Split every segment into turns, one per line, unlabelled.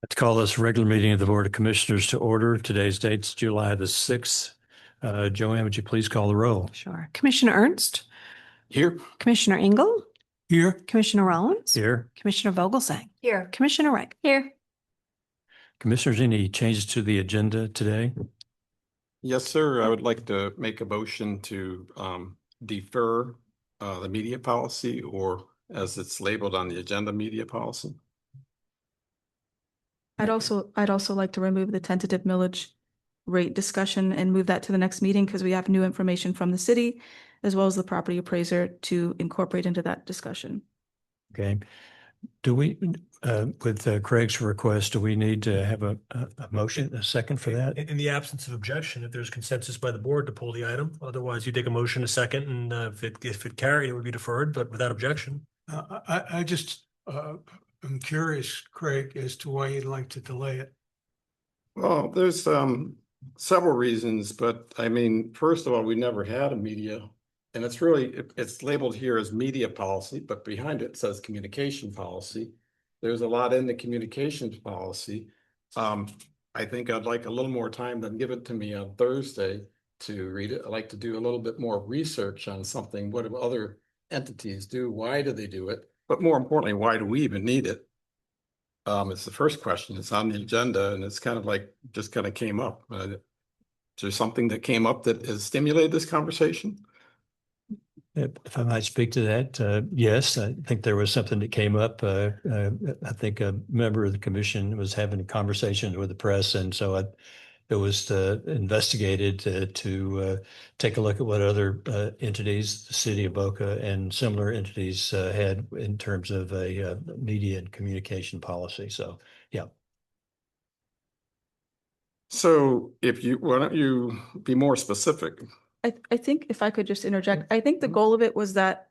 Let's call this regular meeting of the Board of Commissioners to order. Today's date's July the 6th. Joanne, would you please call the roll?
Sure. Commissioner Ernst,
Here.
Commissioner Engel,
Here.
Commissioner Rollins,
Here.
Commissioner Vogelsang,
Here.
Commissioner Wright.
Here.
Commissioners, any changes to the agenda today?
Yes, sir. I would like to make a motion to defer the media policy, or as it's labeled on the agenda, media policy.
I'd also like to remove the tentative millage rate discussion and move that to the next meeting because we have new information from the city as well as the property appraiser to incorporate into that discussion.
Okay. Do we, with Craig's request, do we need to have a motion, a second for that?
In the absence of objection, if there's consensus by the board to pull the item, otherwise you take a motion a second, and if it carried, it would be deferred, but without objection.
I just am curious, Craig, as to why you'd like to delay it.
Well, there's several reasons, but I mean, first of all, we never had a media, and it's labeled here as media policy, but behind it says communication policy. There's a lot in the communications policy. I think I'd like a little more time than give it to me on Thursday to read it. I'd like to do a little bit more research on something. What do other entities do? Why do they do it? But more importantly, why do we even need it? It's the first question. It's on the agenda, and it's kind of like just kind of came up. Is there something that came up that has stimulated this conversation?
If I might speak to that, yes, I think there was something that came up. I think a member of the commission was having conversations with the press, and so it was investigated to take a look at what other entities, the city of Boca and similar entities had in terms of a media and communication policy. So, yeah.
So why don't you be more specific?
I think if I could just interject, I think the goal of it was that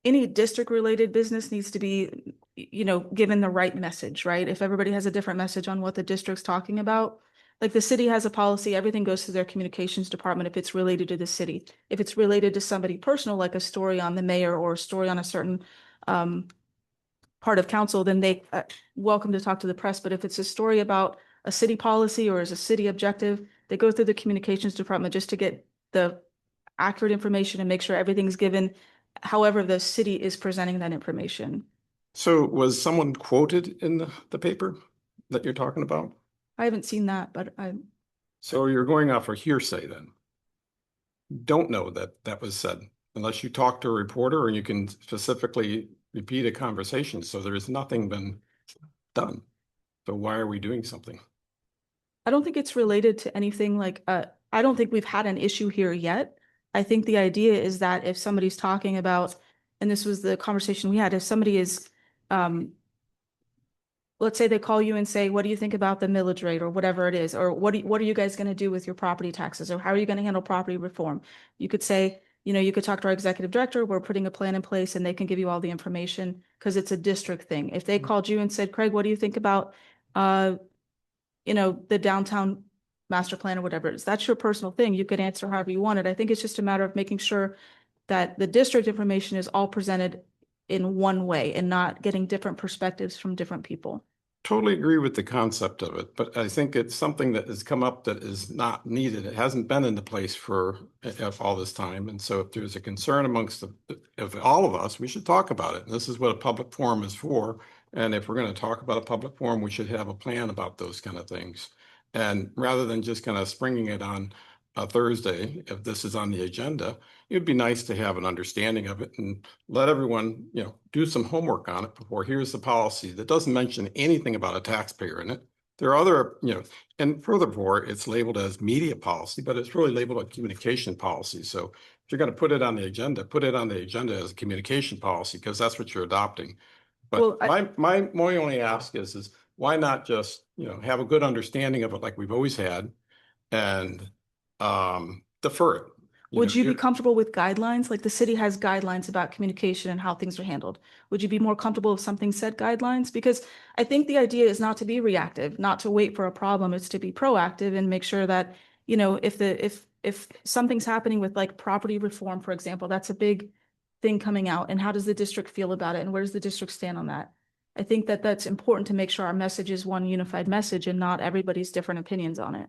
any district related business needs to be, given the right message, right? If everybody has a different message on what the district's talking about, like the city has a policy, everything goes through their communications department if it's related to the city. If it's related to somebody personal, like a story on the mayor or a story on a certain part of council, then they welcome to talk to the press. But if it's a story about a city policy or as a city objective, they go through the communications department just to get the accurate information and make sure everything's given however the city is presenting that information.
So was someone quoted in the paper that you're talking about?
I haven't seen that, but
So you're going off of hearsay then? Don't know that was said unless you talk to a reporter or you can specifically repeat a conversation. So there's nothing been done. So why are we doing something?
I don't think it's related to anything like, I don't think we've had an issue here yet. I think the idea is that if somebody's talking about, and this was the conversation we had, if somebody is, let's say they call you and say, what do you think about the millage rate or whatever it is? Or what are you guys going to do with your property taxes? Or how are you going to handle property reform? You could say, you could talk to our executive director, we're putting a plan in place and they can give you all the information because it's a district thing. If they called you and said, Craig, what do you think about, the downtown master plan or whatever it is, that's your personal thing. You could answer however you wanted. I think it's just a matter of making sure that the district information is all presented in one way and not getting different perspectives from different people.
Totally agree with the concept of it, but I think it's something that has come up that is not needed. It hasn't been into place for all this time. And so if there's a concern amongst all of us, we should talk about it. And this is what a public forum is for. And if we're going to talk about a public forum, we should have a plan about those kind of things. And rather than just kind of springing it on a Thursday, if this is on the agenda, it'd be nice to have an understanding of it and let everyone, do some homework on it before here's the policy that doesn't mention anything about a taxpayer in it. There are other, and furthermore, it's labeled as media policy, but it's really labeled a communication policy. So if you're going to put it on the agenda, put it on the agenda as a communication policy because that's what you're adopting. But my only ask is why not just, have a good understanding of it like we've always had and defer it.
Would you be comfortable with guidelines? Like the city has guidelines about communication and how things are handled. Would you be more comfortable if something said guidelines? Because I think the idea is not to be reactive, not to wait for a problem. It's to be proactive and make sure that, if something's happening with like property reform, for example, that's a big thing coming out. And how does the district feel about it? And where does the district stand on that? I think that that's important to make sure our message is one unified message and not everybody's different opinions on it.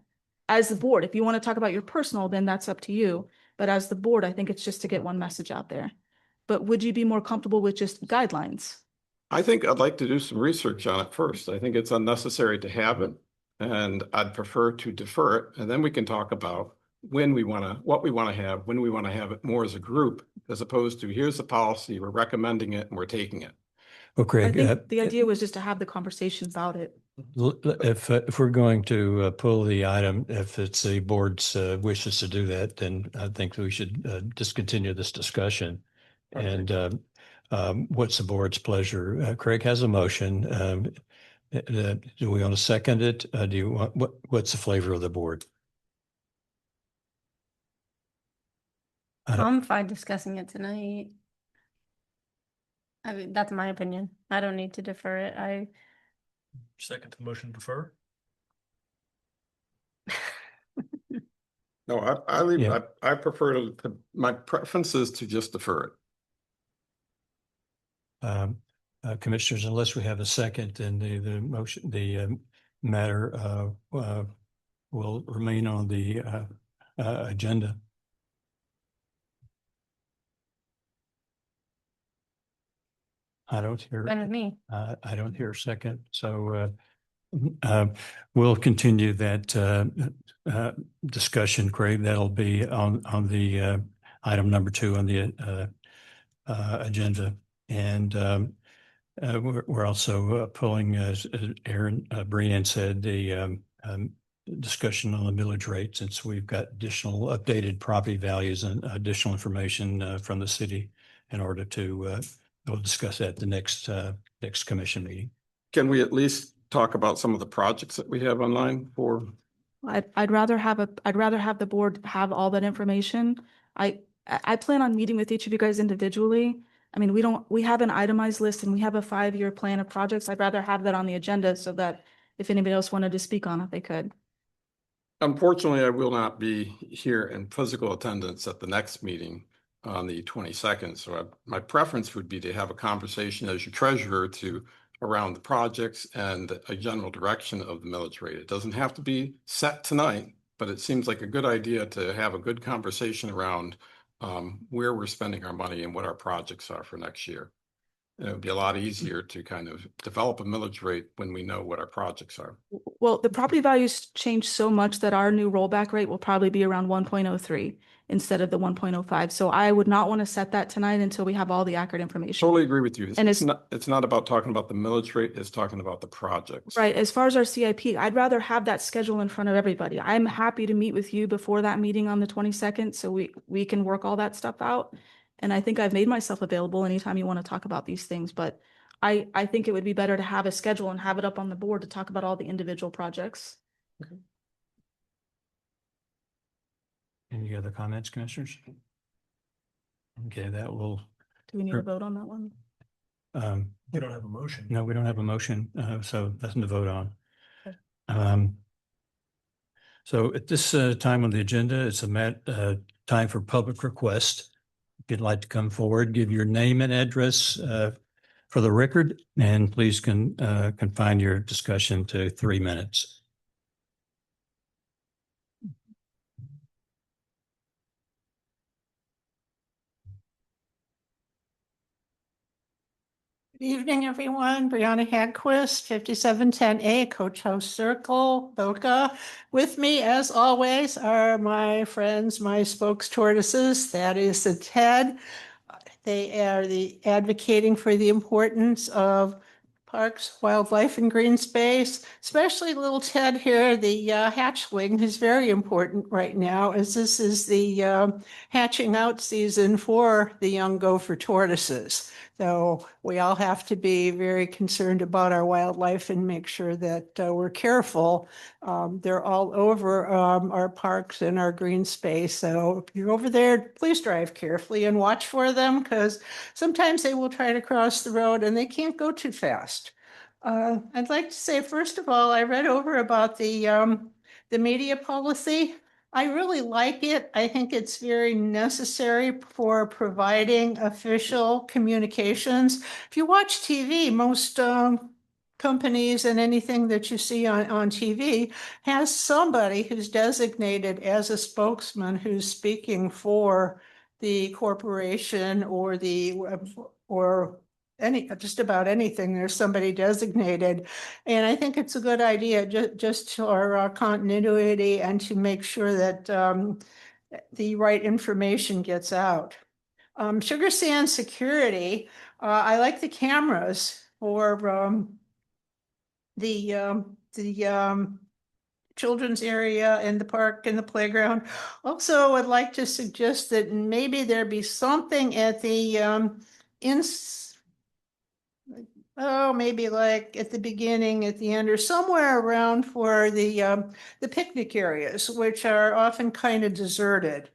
As the board, if you want to talk about your personal, then that's up to you. But as the board, I think it's just to get one message out there. But would you be more comfortable with just guidelines?
I think I'd like to do some research on it first. I think it's unnecessary to have it. And I'd prefer to defer it. And then we can talk about when we want to, what we want to have, when we want to have it more as a group, as opposed to here's the policy, we're recommending it and we're taking it.
Well,
I
Craig,
think the idea was just to have the conversation about it.
if we're going to pull the item, if it's the board's wishes to do that, then I think we should discontinue this discussion. And what's the board's pleasure? Craig has a motion. Do we want to second it? Do you want, what's the flavor of the board?
I'm fine discussing it tonight. I mean, that's my opinion. I don't need to defer it.
Second to motion to defer.
No, I leave,
Yeah.
I prefer my preference is to just defer it.
Commissioners, unless we have a second, then the motion, the matter will remain on the agenda. I don't hear.
Fine with me.
I don't hear a second, so we'll continue that discussion, Craig. That'll be on the item number 2 on the agenda. And we're also pulling, as Aaron Brian said, the discussion on the millage rate, since we've got additional updated property values and additional information from the city in order to we'll discuss that at the next commission meeting.
Can we at least talk about some of the projects that we have online for?
I'd rather have the board have all that information. I plan on meeting with each of you guys individually. I mean, we have an itemized list and we have a 5-year plan of projects. I'd rather have that on the agenda so that if anybody else wanted to speak on it, they could.
Unfortunately, I will not be here in physical attendance at the next meeting on the 22nd. So my preference would be to have a conversation as your treasurer around the projects and a general direction of the millage rate. It doesn't have to be set tonight, but it seems like a good idea to have a good conversation around where we're spending our money and what our projects are for next year. And it would be a lot easier to kind of develop a millage rate when we know what our projects are.
Well, the property values changed so much that our new rollback rate will probably be around 1.03 instead of the 1.05. So I would not want to set that tonight until we have all the accurate information.
Totally agree with you.
And
It's not about talking about the millage rate, it's talking about the projects.
Right. As far as our CIP, I'd rather have that schedule in front of everybody. I'm happy to meet with you before that meeting on the 22nd so we can work all that stuff out. And I think I've made myself available anytime you want to talk about these things, but I think it would be better to have a schedule and have it up on the board to talk about all the individual projects.
Any other comments, commissioners? Okay, that will,
Do we need
Sure.
a vote on that one?
We don't have a motion.
no, we don't have a motion, so nothing to vote on.
Okay.
So at this time on the agenda, it's time for public request. If you'd like to come forward, give your name and address for the record, and please confine your discussion to 3 minutes.
Good evening, everyone. Brianna Hagquist, 5710A, Coach House Circle, Boca. With me, as always, are my friends, my spokes tortoises. That is the TED. They are advocating for the importance of parks, wildlife, and green space, especially little Ted here, the hatchling, is very important right now, as this is the hatching out season for the young gopher tortoises. So we all have to be very concerned about our wildlife and make sure that we're careful. They're all over our parks and our green space. So if you're over there, please drive carefully and watch for them, because sometimes they will try to cross the road and they can't go too fast. I'd like to say, first of all, I read over about the media policy. I really like it. I think it's very necessary for providing official communications. If you watch TV, most companies and anything that you see on TV has somebody who's designated as a spokesman who's speaking for the corporation or just about anything. There's somebody designated. And I think it's a good idea just for continuity and to make sure that the right information gets out. Sugar Sand Security, I like the cameras for the children's area and the park and the playground. Also, I'd like to suggest that maybe there be something at the maybe like at the beginning, at the end, or somewhere around for the picnic areas, which are often kind of deserted.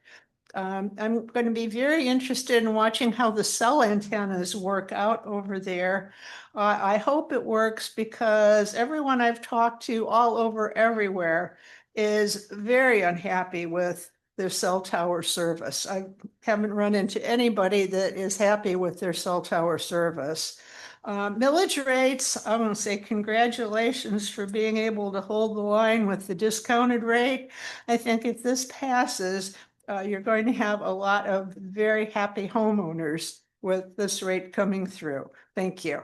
I'm going to be very interested in watching how the cell antennas work out over there. I hope it works because everyone I've talked to all over everywhere is very unhappy with their cell tower service. I haven't run into anybody that is happy with their cell tower service. Millage rates, I want to say congratulations for being able to hold the line with the discounted rate. I think if this passes, you're going to have a lot of very happy homeowners with this rate coming through. Thank you.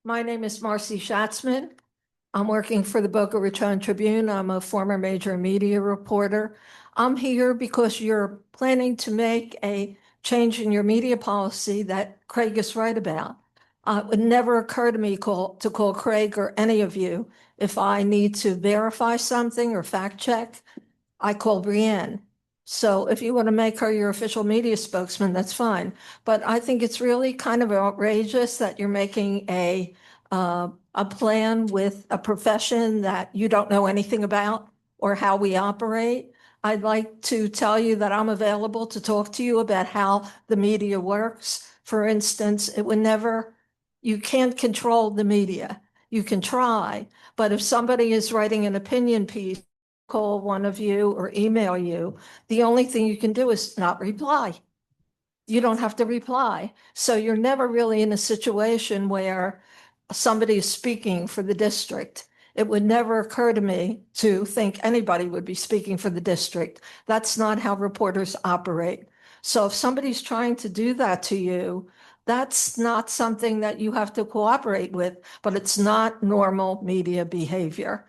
My name is Marcy Schatzman. I'm working for the Boca Raton Tribune. I'm a former major media reporter. I'm here because you're planning to make a change in your media policy that Craig is right about. It would never occur to me to call Craig or any of you if I need to verify something or fact check. I call Brienne. So if you want to make her your official media spokesman, that's fine. But I think it's really kind of outrageous that you're making a plan with a profession that you don't know anything about or how we operate. I'd like to tell you that I'm available to talk to you about how the media works. For instance, you can't control the media. You can try, but if somebody is writing an opinion piece, call one of you or email you, the only thing you can do is not reply. You don't have to reply. So you're never really in a situation where somebody is speaking for the district. It would never occur to me to think anybody would be speaking for the district. That's not how reporters operate. So if somebody's trying to do that to you, that's not something that you have to cooperate with, but it's not normal media behavior.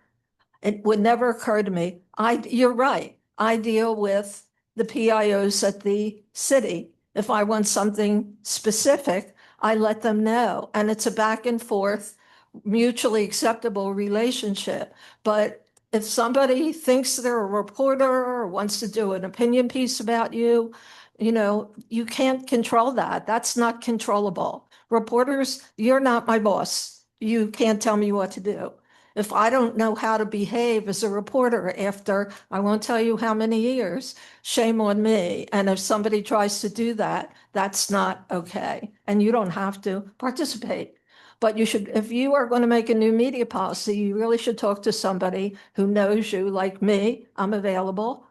It would never occur to me. You're right. I deal with the PIOs at the city. If I want something specific, I let them know. And it's a back and forth, mutually acceptable relationship. But if somebody thinks they're a reporter or wants to do an opinion piece about you, you can't control that. That's not controllable. Reporters, you're not my boss. You can't tell me what to do. If I don't know how to behave as a reporter after, I won't tell you how many years, shame on me. And if somebody tries to do that, that's not okay. And you don't have to participate. But you should, if you are going to make a new media policy, you really should talk to somebody who knows you, like me. I'm available.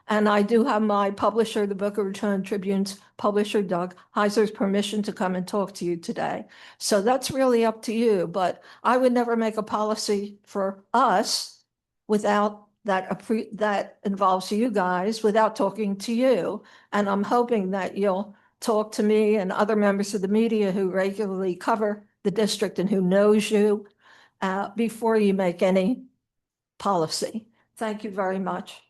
And I do have my publisher, the Boca Raton Tribune's publisher, Doug Heiser's permission to come and talk to you today. So that's really up to you. But I would never make a policy for us without that involves you guys, without talking to you. And I'm hoping that you'll talk to me and other members of the media who regularly cover the district and who knows you before you make any policy. Thank you very much.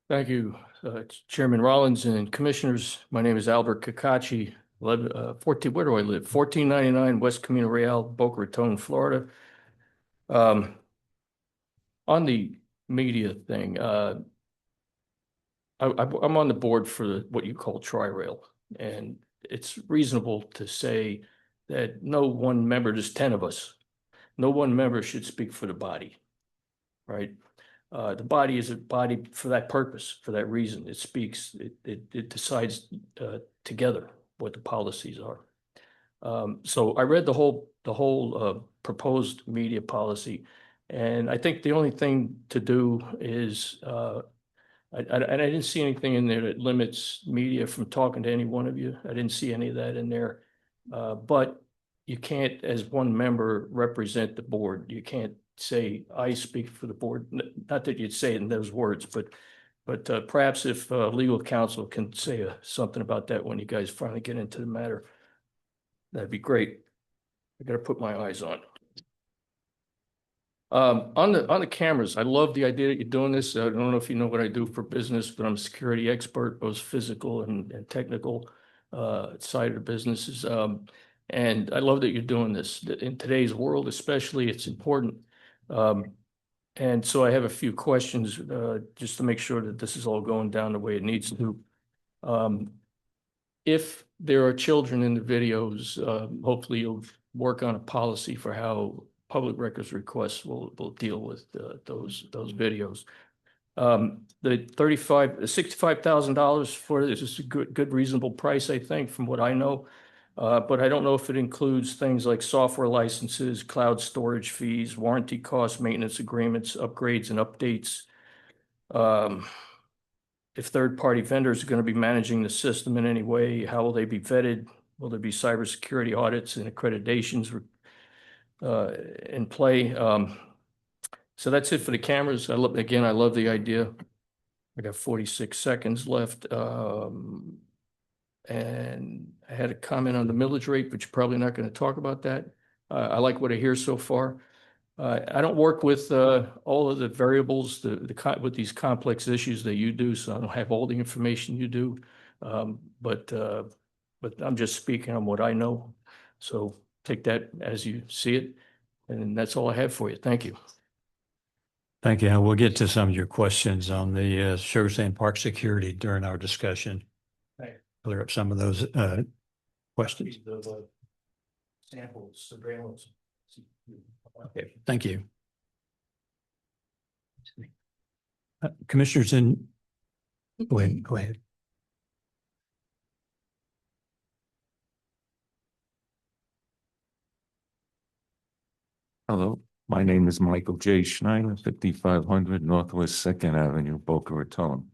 Thank you, Chairman Rollins and Commissioners. My name is Albert Cacaci. Where do I live? 1499 West Camino Real, Boca Raton, Florida. On the media thing, I'm on the board for what you call Tri-Rail, and it's reasonable to say that no one member, there's 10 of us, no one member should speak for the body, right? The body is a body for that purpose, for that reason. It speaks, it decides together what the policies are. So I read the whole proposed media policy, and I think the only thing to do is I didn't see anything in there that limits media from talking to any one of you. I didn't see any of that in there. But you can't, as one member, represent the board. You can't say, I speak for the board. Not that you'd say it in those words, but perhaps if legal counsel can say something about that when you guys finally get into the matter, that'd be great. I gotta put my eyes on. On the cameras, I love the idea that you're doing this. I don't know if you know what I do for business, but I'm a security expert, both physical and technical side of the businesses. And I love that you're doing this. In today's world, especially, it's important. And so I have a few questions just to make sure that this is all going down the way it needs to. If there are children in the videos, hopefully you'll work on a policy for how public records requests will deal with those videos. The $65,000 for this is a good reasonable price, I think, from what I know. But I don't know if it includes things like software licenses, cloud storage fees, warranty costs, maintenance agreements, upgrades and updates. If third-party vendors are going to be managing the system in any way, how will they be vetted? Will there be cybersecurity audits and accreditations in play? So that's it for the cameras. I love the idea. I got 46 seconds left. And I had a comment on the millage rate, but you're probably not going to talk about that. I like what I hear so far. I don't work with all of the variables with these complex issues that you do, so I don't have all the information you do. But I'm just speaking on what I know. So take that as you see it. And that's all I have for you. Thank you.
Thank you. And we'll get to some of your questions on the Sugar Sand Park security during our discussion.
Right.
Clear up some of those questions.
The samples, surveillance.
Okay, thank you. Commissioners go ahead.
Hello, my name is Michael J. Schneider, 5500 Northwest 2nd Avenue, Boca Raton.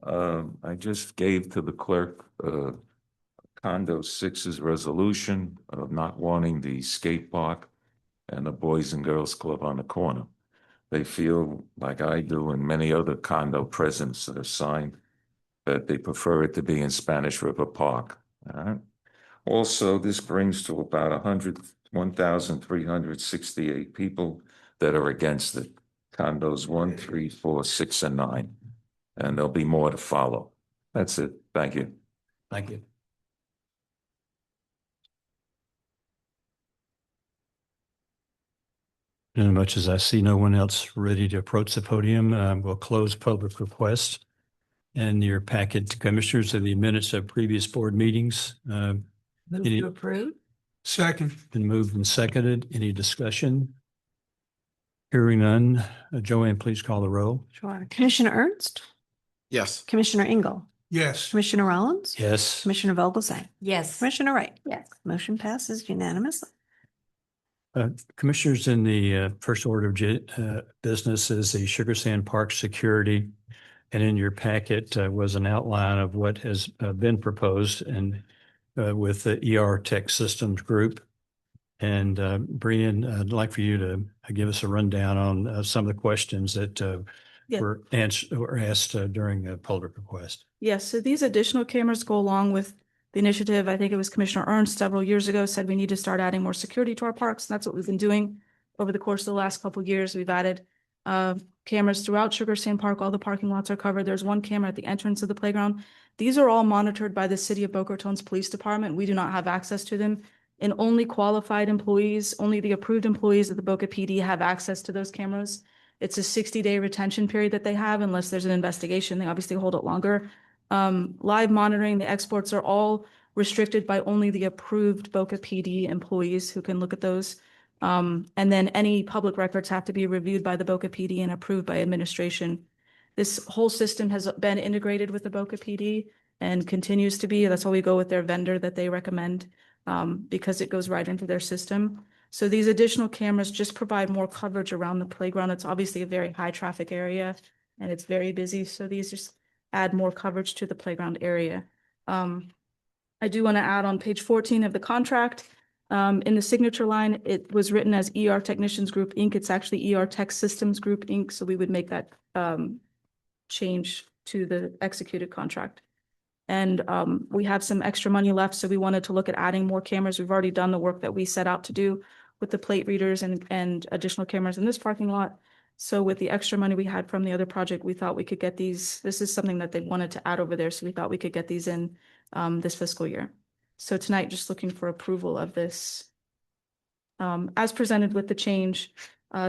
I just gave to the clerk Condo 6's resolution of not wanting the skate park and the Boys and Girls Club on the corner. They feel, like I do and many other condo presidents that are signed, that they prefer it to be in Spanish River Park. All right. Also, this brings to about 1,368 people that are against it. Condos 1, 3, 4, 6, and 9. And there'll be more to follow. That's it. Thank you.
Thank you. And much as I see no one else ready to approach the podium, we'll close public requests. And your packet to commissioners of the minutes of previous board meetings.
Move to approve.
Second.
Been moved and seconded. Any discussion? Hearing none. Joanne, please call the roll.
Sure. Commissioner Ernst,
Yes.
Commissioner Engel,
Yes.
Commissioner Rollins,
Yes.
Commissioner Vogelsang,
Yes.
Commissioner Wright.
Yes.
Motion passes unanimously.
Commissioners, in the first order of business is the Sugar Sand Park security. And in your packet was an outline of what has been proposed and with the ER Tech Systems Group. And Brian, I'd like for you to give us a rundown on some of the questions that
Yeah.
were asked during the public request.
Yes, so these additional cameras go along with the initiative. I think it was Commissioner Ernst several years ago said we need to start adding more security to our parks. And that's what we've been doing over the course of the last couple of years. We've added cameras throughout Sugar Sand Park. All the parking lots are covered. There's one camera at the entrance of the playground. These are all monitored by the City of Boca Raton's Police Department. We do not have access to them. And only qualified employees, only the approved employees of the Boca PD have access to those cameras. It's a 60-day retention period that they have unless there's an investigation. They obviously hold it longer. Live monitoring, the exports are all restricted by only the approved Boca PD employees who can look at those. And then any public records have to be reviewed by the Boca PD and approved by administration. This whole system has been integrated with the Boca PD and continues to be. That's why we go with their vendor that they recommend, because it goes right into their system. So these additional cameras just provide more coverage around the playground. It's obviously a very high traffic area and it's very busy. So these just add more coverage to the playground area. I do want to add on page 14 of the contract, in the signature line, it was written as ER Technicians Group, Inc. It's actually ER Tech Systems Group, Inc. So we would make that change to the executed contract. And we have some extra money left, so we wanted to look at adding more cameras. We've already done the work that we set out to do with the plate readers and additional cameras in this parking lot. So with the extra money we had from the other project, we thought we could get these. This is something that they wanted to add over there, so we thought we could get these in this fiscal year. So tonight, just looking for approval of this as presented with the change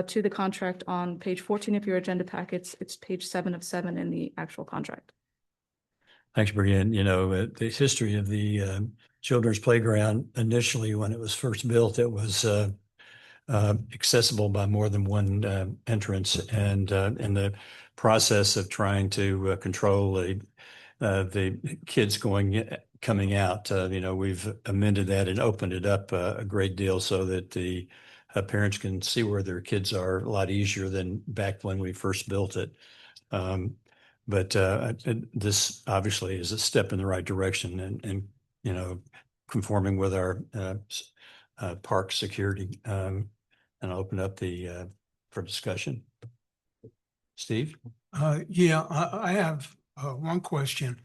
to the contract on page 14 of your agenda packets. It's page 7 of 7 in the actual contract.
Thanks, Brienne. You know, the history of the children's playground, initially when it was first built, it was accessible by more than one entrance, and in the process of trying to control the kids coming out, you know, we've amended that and opened it up a great deal so that the parents can see where their kids are a lot easier than back when we first built it. But this obviously is a step in the right direction, and you know, conforming with our park security. And I'll open up for discussion. Steve?
Yeah, I have one question.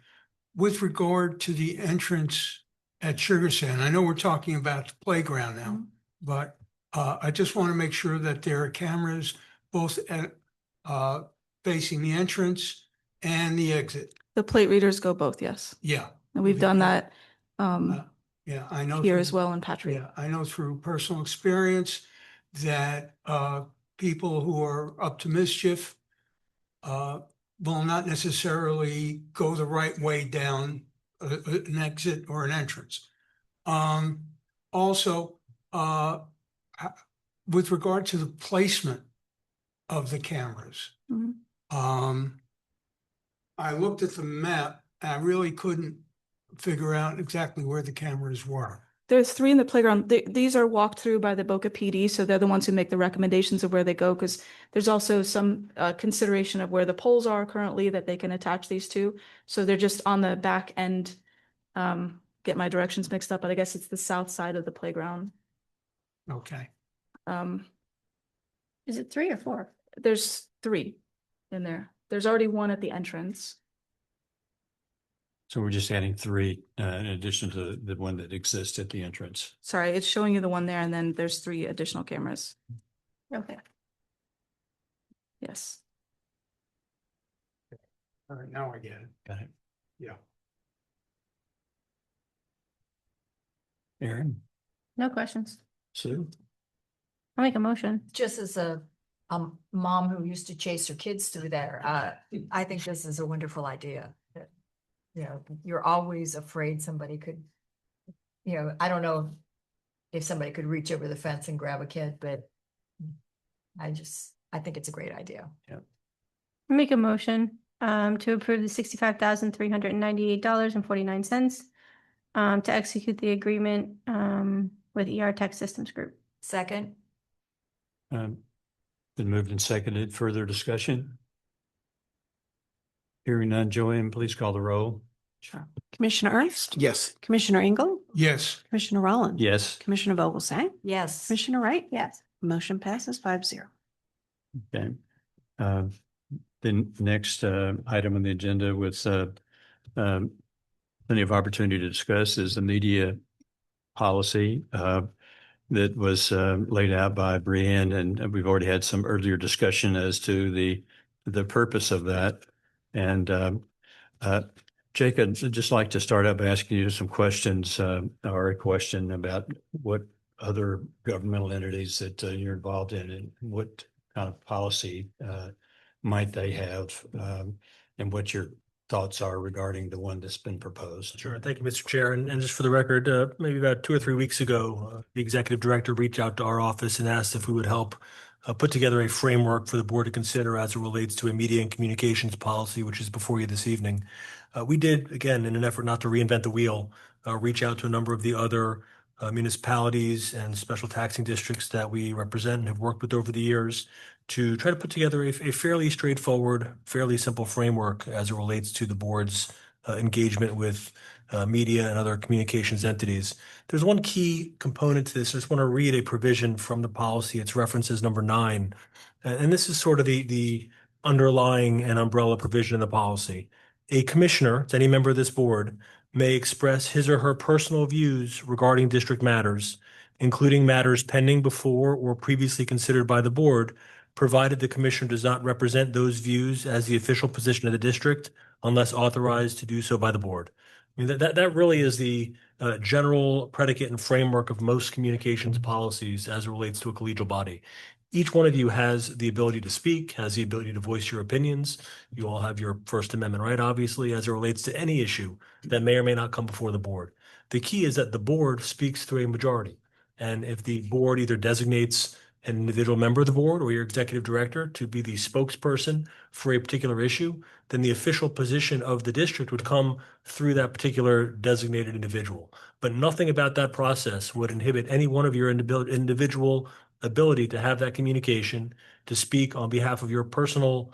With regard to the entrance at Sugar Sand, I know we're talking about the playground now, but I just want to make sure that there are cameras both at facing the entrance and the exit.
The plate readers go both, yes.
Yeah.
And we've done that
Yeah, I know.
here as well in Patrick.
Yeah, I know through personal experience that people who are up to mischief will not necessarily go the right way down an exit or an entrance. Also, with regard to the placement of the cameras, I looked at the map and I really couldn't figure out exactly where the cameras were.
There's 3 in the playground. These are walked through by the Boca PD, so they're the ones who make the recommendations of where they go, because there's also some consideration of where the poles are currently that they can attach these to. So they're just on the back end. Get my directions mixed up, but I guess it's the south side of the playground.
Okay.
Is it 3 or 4?
There's 3 in there. There's already 1 at the entrance.
So we're just adding 3 in addition to the one that exists at the entrance.
Sorry, it's showing you the one there, and then there's 3 additional cameras.
Okay.
Yes.
All right, now I get it.
Got it.
Yeah.
Aaron?
No questions.
Sue?
I'll make a motion.
Just as a mom who used to chase her kids through there, I think this is a wonderful idea. You know, you're always afraid somebody could, you know, I don't know if somebody could reach over the fence and grab a kid, but I think it's a great idea.
Yeah.
Make a motion to approve the $65,398.49 to execute the agreement with ER Tech Systems Group.
Second.
Been moved and seconded. Further discussion? Hearing none. Joanne, please call the roll.
Sure. Commissioner Ernst?
Yes.
Commissioner Engel?
Yes.
Commissioner Rollins?
Yes.
Commissioner Vogelsang?
Yes.
Commissioner Wright?
Yes.
Motion passes 5-0.
Okay. The next item on the agenda with plenty of opportunity to discuss is the media policy that was laid out by Brienne, and we've already had some earlier discussion as to the purpose of that. And Jacob, I'd just like to start out by asking you some questions, or a question about what other governmental entities that you're involved in, and what kind of policy might they have, and what your thoughts are regarding the one that's been proposed.
Sure. Thank you, Mr. Chair. And just for the record, maybe about 2 or 3 weeks ago, the executive director reached out to our office and asked if we would help put together a framework for the board to consider as it relates to a media and communications policy, which is before you this evening. We did, again, in an effort not to reinvent the wheel, reach out to a number of the other municipalities and special taxing districts that we represent and have worked with over the years to try to put together a fairly straightforward, fairly simple framework as it relates to the board's engagement with media and other communications entities. There's one key component to this. I just want to read a provision from the policy. It's references number 9. And this is sort of the underlying and umbrella provision in the policy. A commissioner, to any member of this board, may express his or her personal views regarding district matters, including matters pending before or previously considered by the board, provided the commissioner does not represent those views as the official position of the district unless authorized to do so by the board. I mean, that really is the general predicate and framework of most communications policies as it relates to a collegial body. Each one of you has the ability to speak, has the ability to voice your opinions. You all have your First Amendment right, obviously, as it relates to any issue that may or may not come before the board. The key is that the board speaks through a majority. And if the board either designates an individual member of the board or your executive director to be the spokesperson for a particular issue, then the official position of the district would come through that particular designated individual. But nothing about that process would inhibit any one of your individual ability to have that communication, to speak on behalf of your personal,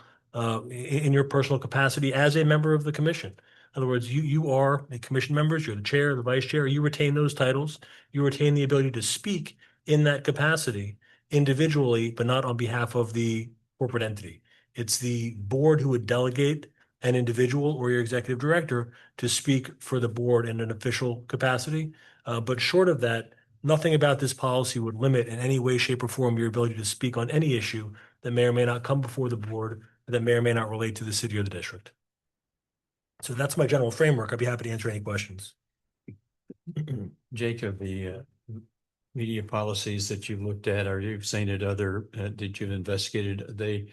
in your personal capacity as a member of the commission. In other words, you are a commission member, you're the chair, the vice chair, you retain those titles, you retain the ability to speak in that capacity individually, but not on behalf of the corporate entity. It's the board who would delegate an individual or your executive director to speak for the board in an official capacity. But short of that, nothing about this policy would limit in any way, shape, or form your ability to speak on any issue that may or may not come before the board, that may or may not relate to the city or the district. So that's my general framework. I'd be happy to answer any questions.
Jacob, the media policies that you've looked at, or you've seen at other, that you've investigated, are they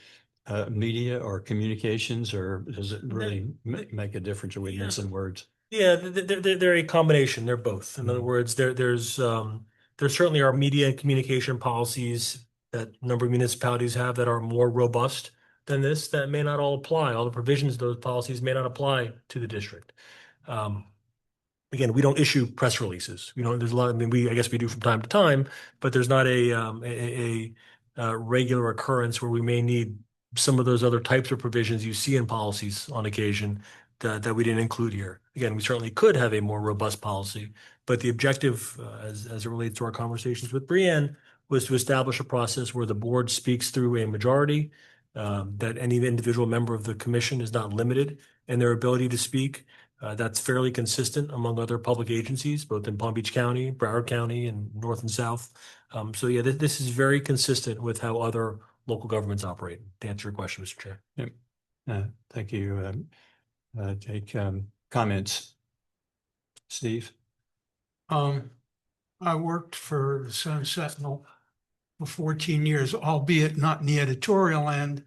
media or communications, or does it really make a difference? Are we missing words?
Yeah, they're a combination. They're both. In other words, there certainly are media and communication policies that a number of municipalities have that are more robust than this, that may not all apply. All the provisions of those policies may not apply to the district. Again, we don't issue press releases. There's a lot. I mean, I guess we do from time to time, but there's not a regular occurrence where we may need some of those other types of provisions you see in policies on occasion that we didn't include here. Again, we certainly could have a more robust policy, but the objective, as it relates to our conversations with Brianne, was to establish a process where the board speaks through a majority, that any individual member of the commission is not limited in their ability to speak. That's fairly consistent among other public agencies, both in Palm Beach County, Broward County, and North and South. So yeah, this is very consistent with how other local governments operate, to answer your question, Mr. Chair.
Yep. Thank you, Jake. Comments? Steve?
I worked for the Sun Sentinel for 14 years, albeit not in the editorial end,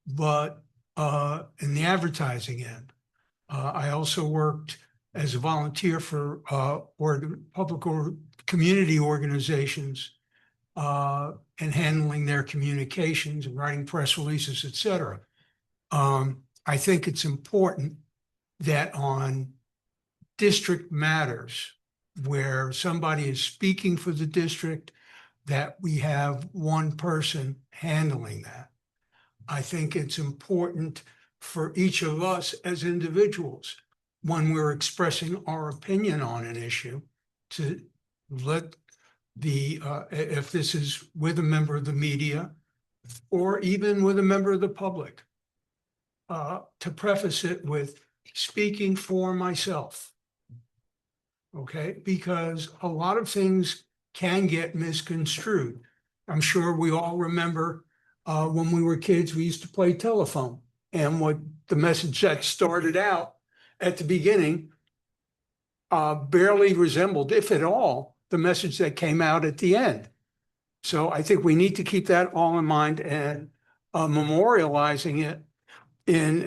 but in the advertising end. I also worked as a volunteer for public or community organizations and handling their communications and writing press releases, et cetera. I think it's important that on district matters where somebody is speaking for the district, that we have one person handling that. I think it's important for each of us as individuals, when we're expressing our opinion on an issue, to let if this is with a member of the media or even with a member of the public, to preface it with speaking for myself. Okay, because a lot of things can get misconstrued. I'm sure we all remember when we were kids, we used to play telephone, and what the message that started out at the beginning barely resembled, if at all, the message that came out at the end. So I think we need to keep that all in mind and memorializing it in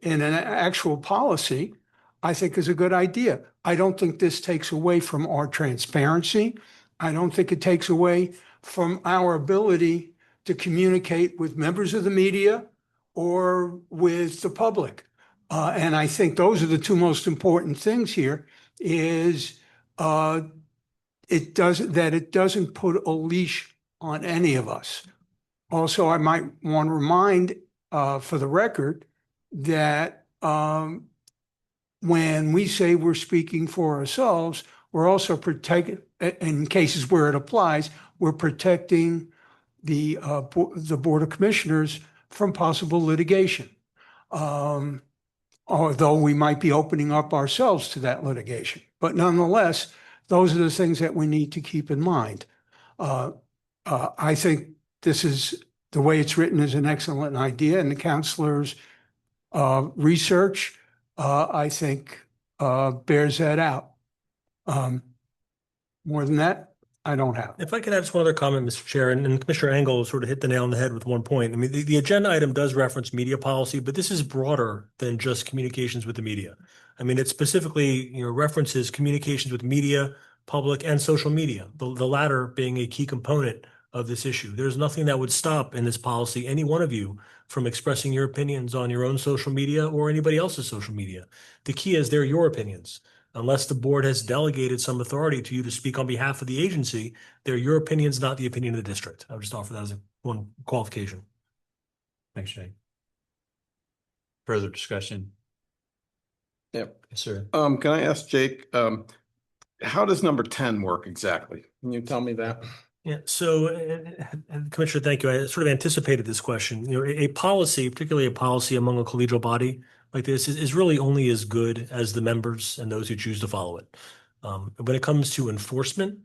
an actual policy, I think is a good idea. I don't think this takes away from our transparency. I don't think it takes away from our ability to communicate with members of the media or with the public. And I think those are the two most important things here is it doesn't put a leash on any of us. Also, I might want to remind for the record that when we say we're speaking for ourselves, we're also protecting, in cases where it applies, we're protecting the Board of Commissioners from possible litigation. Although we might be opening up ourselves to that litigation. But nonetheless, those are the things that we need to keep in mind. I think this is, the way it's written is an excellent idea, and the counselor's research, I think, bears that out. More than that, I don't have.
If I could have just one other comment, Mr. Chair, and Commissioner Engel sort of hit the nail on the head with one point. I mean, the agenda item does reference media policy, but this is broader than just communications with the media. I mean, it specifically, references communications with media, public, and social media, the latter being a key component of this issue. There's nothing that would stop in this policy any one of you from expressing your opinions on your own social media or anybody else's social media. The key is they're your opinions. Unless the board has delegated some authority to you to speak on behalf of the agency, they're your opinions, not the opinion of the district. I would just offer that as one qualification.
Thanks, Jay. Further discussion?
Yep.
Yes, sir.
Can I ask Jake, how does number 10 work exactly? Can you tell me that?
Yeah, so Commissioner, thank you. I sort of anticipated this question. A policy, particularly a policy among a collegial body like this, is really only as good as the members and those who choose to follow it. When it comes to enforcement,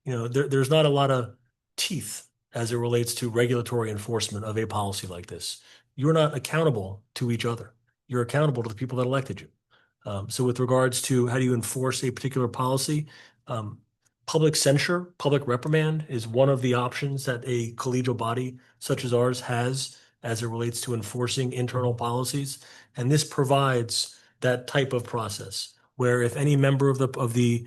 there's not a lot of teeth as it relates to regulatory enforcement of a policy like this. You're not accountable to each other. You're accountable to the people that elected you. So with regards to how do you enforce a particular policy, public censure, public reprimand is one of the options that a collegial body such as ours has as it relates to enforcing internal policies. And this provides that type of process where if any member of the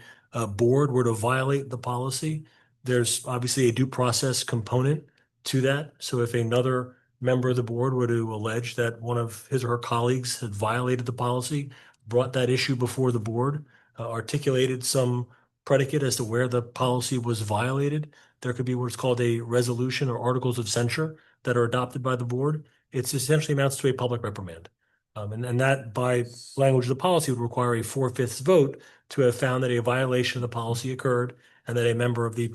board were to violate the policy, there's obviously a due process component to that. So if another member of the board were to allege that one of his or her colleagues had violated the policy, brought that issue before the board, articulated some predicate as to where the policy was violated, there could be what's called a resolution or articles of censure that are adopted by the board. It's essentially amounts to a public reprimand. And that by language of the policy would require a 4/5 vote to have found that a violation of the policy occurred and that a member of the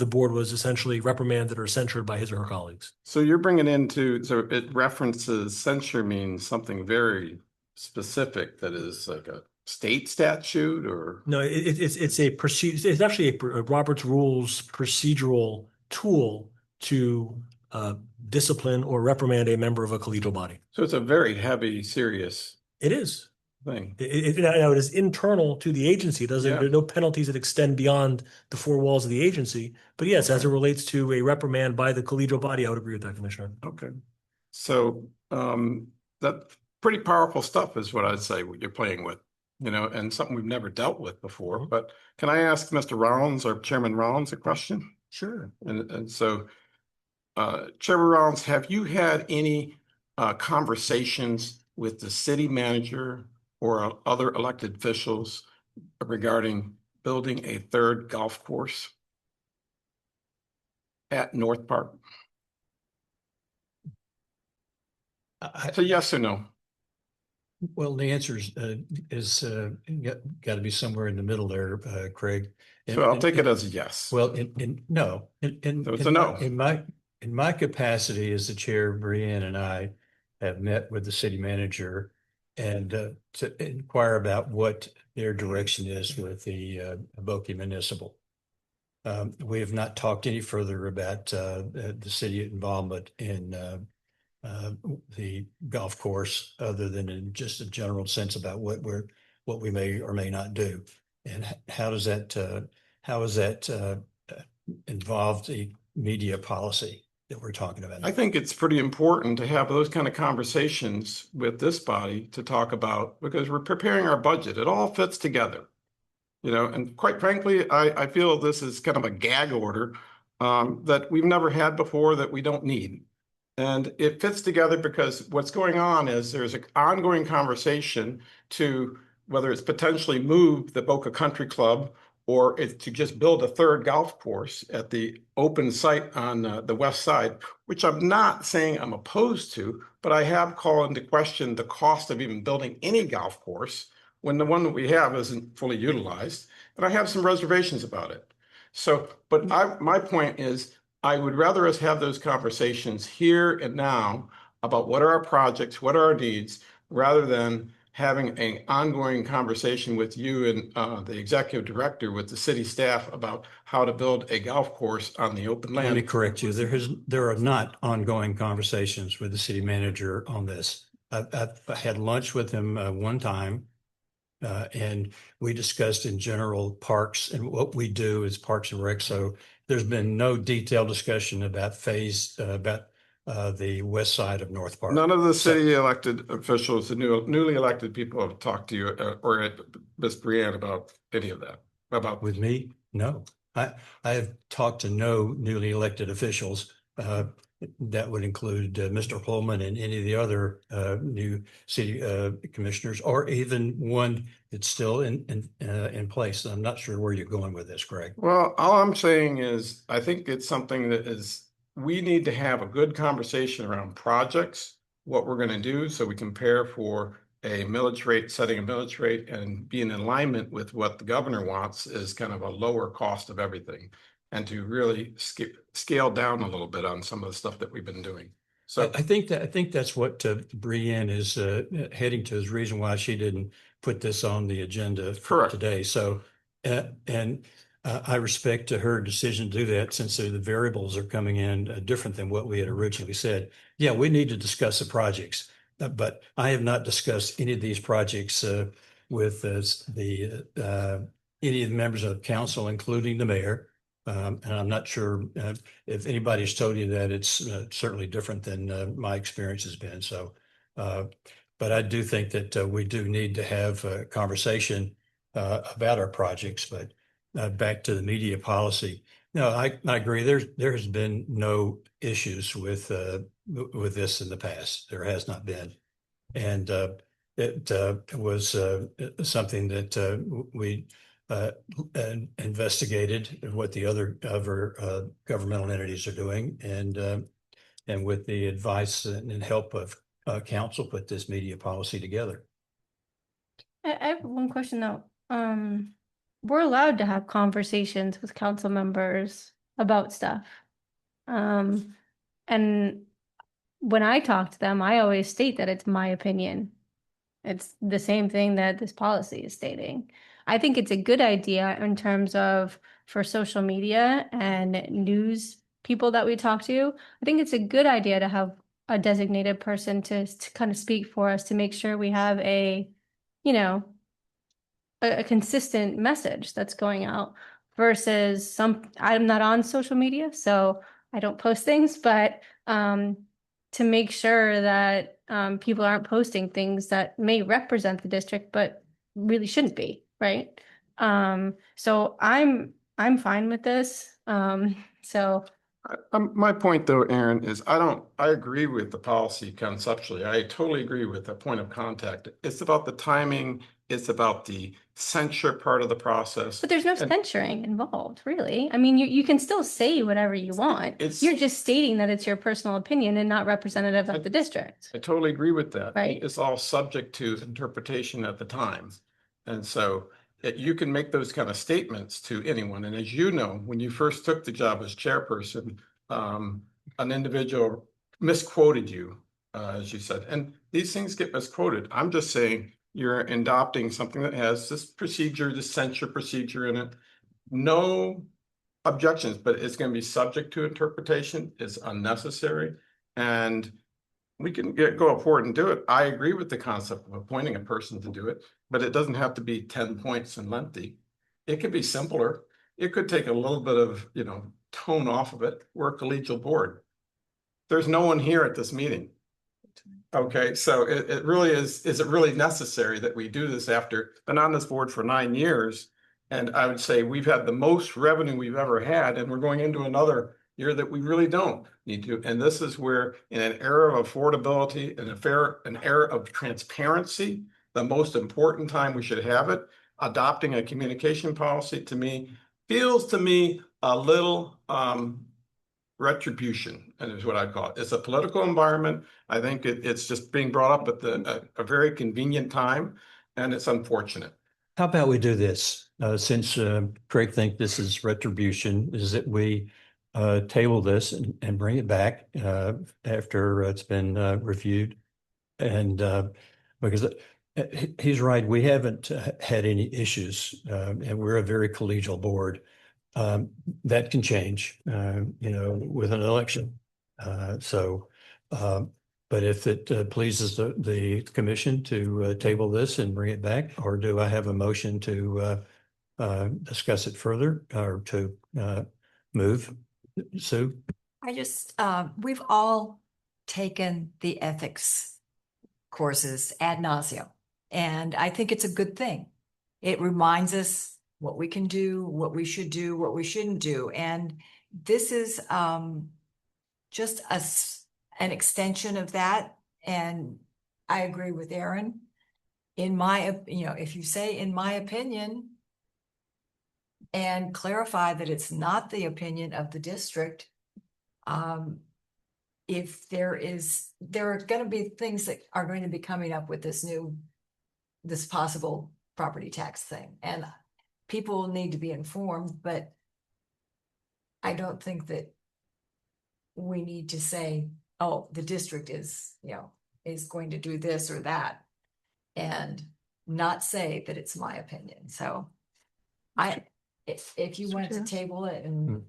board was essentially reprimanded or censured by his or her colleagues.
So you're bringing into, so it references censure means something very specific that is like a state statute or?
No, it's a procedure. It's actually a Robert's Rules procedural tool to discipline or reprimand a member of a collegial body.
So it's a very heavy, serious
It is.
thing.
Now it is internal to the agency. There are no penalties that extend beyond the four walls of the agency. But yes, as it relates to a reprimand by the collegial body, I would agree with that, Commissioner.
Okay. So that's pretty powerful stuff is what I'd say what you're playing with, and something we've never dealt with before. But can I ask Mr. Rollins or Chairman Rollins a question?
Sure.
And so, Chairman Rollins, have you had any conversations with the city manager or other elected officials regarding building a third golf course at North Park? So yes or no?
Well, the answer is got to be somewhere in the middle there, Craig.
So I'll take it as a yes.
Well, no.
So it's a no.
In my capacity as the chair, Brianne and I have met with the city manager and to inquire about what their direction is with the Boca Municipal. We have not talked any further about the city involvement in the golf course, other than in just a general sense about what we may or may not do, and how is that involved the media policy. that we're talking about.
I think it's pretty important to have those kind of conversations with this body to talk about, because we're preparing our budget. It all fits together. You know, and quite frankly, I feel this is kind of a gag order that we've never had before that we don't need. And it fits together because what's going on is there's an ongoing conversation to whether it's potentially move the Boca Country Club or it's to just build a third golf course at the open site on the west side, which I'm not saying I'm opposed to, but I have called into question the cost of even building any golf course when the one that we have isn't fully utilized. And I have some reservations about it. So, but my point is, I would rather us have those conversations here and now about what are our projects, what are our needs, rather than having an ongoing conversation with you and the executive director with the city staff about how to build a golf course on the open
Let me
land.
correct you. There are not ongoing conversations with the city manager on this. I've had lunch with him one time. And we discussed in general parks and what we do is Parks and Rec. So there's been no detailed discussion about the west side of North Park.
None of the city elected officials, the newly elected people have talked to you or Ms. Brianne about any of that, about
With me? No. I have talked to no newly elected officials. That would include Mr. Holman and any of the other new city commissioners, or even one that's still in place. I'm not sure where you're going with this, Greg.
Well, all I'm saying is, I think it's something that is, we need to have a good conversation around projects, what we're going to do, so we compare for a millage rate, setting a millage rate, and be in alignment with what the governor wants is kind of a lower cost of everything, and to really scale down a little bit on some of the stuff that we've been doing. So
I think that's what Brianne is heading to, is the reason why she didn't put this on the agenda for
Correct.
today. So, I respect her decision to do that, since the variables are coming in different than what we had originally said. Yeah, we need to discuss the projects, but I have not discussed any of these projects with any of the members of the council, including the mayor. And I'm not sure if anybody's told you that. It's certainly different than my experience has been. So, but I do think that we do need to have a conversation about our projects. But back to the media policy. No, I agree. There has been no issues with this in the past. There has not been, and it was something that we investigated what the other governmental entities are doing, and with the advice and help of council, put this media policy together.
I have one question though. We're allowed to have conversations with council members about stuff. And when I talk to them, I always state that it's my opinion. It's the same thing that this policy is stating. I think it's a good idea in terms of for social media and news people that we talk to. I think it's a good idea to have a designated person to kind of speak for us, to make sure we have a consistent message that's going out, versus I'm not on social media, so I don't post things, but to make sure that people aren't posting things that may represent the district, but really shouldn't be, right? So I'm fine with this. So
my point though, Aaron, is I agree with the policy conceptually. I totally agree with the point of contact. It's about the timing. It's about the censure part of the process.
but there's no censoring involved, really. I mean, you can still say whatever you want. You're just stating that it's your personal opinion and not representative of the district.
I totally agree with that.
Right.
It's all subject to interpretation at the time. And so you can make those kind of statements to anyone. And as you know, when you first took the job as chairperson, an individual misquoted you, as you said, and these things get misquoted. I'm just saying you're adopting something that has this procedure, this censure procedure in it. No objections, but it's going to be subject to interpretation. It's unnecessary. And we can go forward and do it. I agree with the concept of appointing a person to do it, but it doesn't have to be 10 points and lengthy. It could be simpler. It could take a little bit of, tone off of it. We're a collegial board. There's no one here at this meeting. Okay, so it really is it really necessary that we do this after been on this board for 9 years? And I would say we've had the most revenue we've ever had, and we're going into another year that we really don't need to. And this is where, in an era of affordability and an era of transparency, the most important time we should have it, adopting a communication policy to me feels to me a little retribution, and is what I call it. It's a political environment. I think it's just being brought up at a very convenient time, and it's unfortunate.
How about we do this? Since Craig think this is retribution, is that we table this and bring it back after it's been reviewed. And because he's right, we haven't had any issues, and we're a very collegial board. That can change, with an election. But if it pleases the commission to table this and bring it back, or do I have a motion to discuss it further or to move? Sue?
I just, we've all taken the ethics courses ad nauseum, and I think it's a good thing. It reminds us what we can do, what we should do, what we shouldn't do. And this is just an extension of that. And I agree with Aaron. If you say, in my opinion, and clarify that it's not the opinion of the district, if there are going to be things that are going to be coming up with this possible property tax thing. And people need to be informed, but I don't think that we need to say, oh, the district is going to do this or that, and not say that it's my opinion. So if you want to table it and